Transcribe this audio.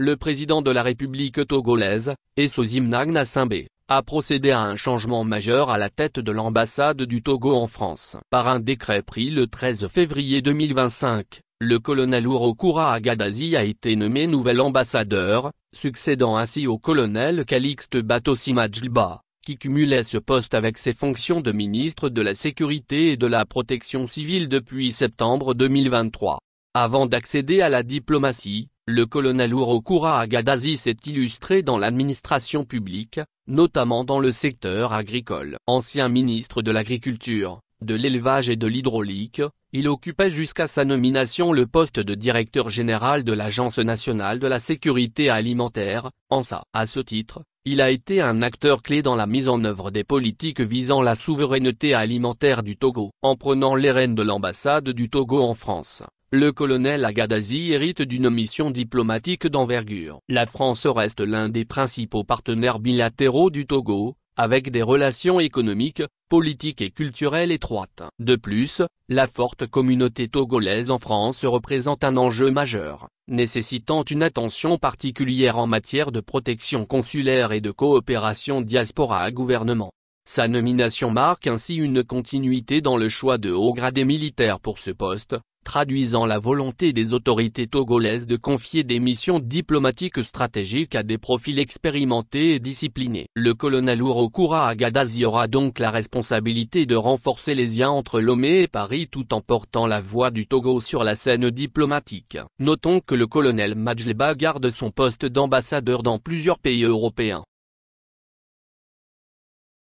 le président de la République togolaise, Essozimnang Nassimbe, a procédé à un changement majeur à la tête de l'ambassade du Togo en France. Par un décret pris le 13 février 2025, le colonel Urokura Agadazi a été nommé nouvel ambassadeur, succédant ainsi au colonel Calixte Batosima-Djilba, qui cumulait ce poste avec ses fonctions de ministre de la Sécurité et de la Protection civile depuis septembre 2023. Avant d'accéder à la diplomatie, le colonel Urokura Agadazi s'est illustré dans l'administration publique, notamment dans le secteur agricole. Ancien ministre de l'Agriculture, de l'Élevage et de l'Hydraulique, il occupait jusqu'à sa nomination le poste de directeur général de l'Agence nationale de la sécurité alimentaire, ANSA. À ce titre, il a été un acteur clé dans la mise en œuvre des politiques visant la souveraineté alimentaire du Togo. En prenant les rênes de l'ambassade du Togo en France, le colonel Agadazi hérite d'une mission diplomatique d'envergure. La France reste l'un des principaux partenaires bilatéraux du Togo, avec des relations économiques, politiques et culturelles étroites. De plus, la forte communauté togolaise en France représente un enjeu majeur, nécessitant une attention particulière en matière de protection consulaire et de coopération diaspora-gouvernement. Sa nomination marque ainsi une continuité dans le choix de hauts gradés militaires pour ce poste, traduisant la volonté des autorités togolaises de confier des missions diplomatiques stratégiques à des profils expérimentés et disciplinés. Le colonel Urokura Agadazi aura donc la responsabilité de renforcer les liens entre Lomé et Paris tout en portant la voix du Togo sur la scène diplomatique. Notons que le colonel Madjleba garde son poste d'ambassadeur dans plusieurs pays européens.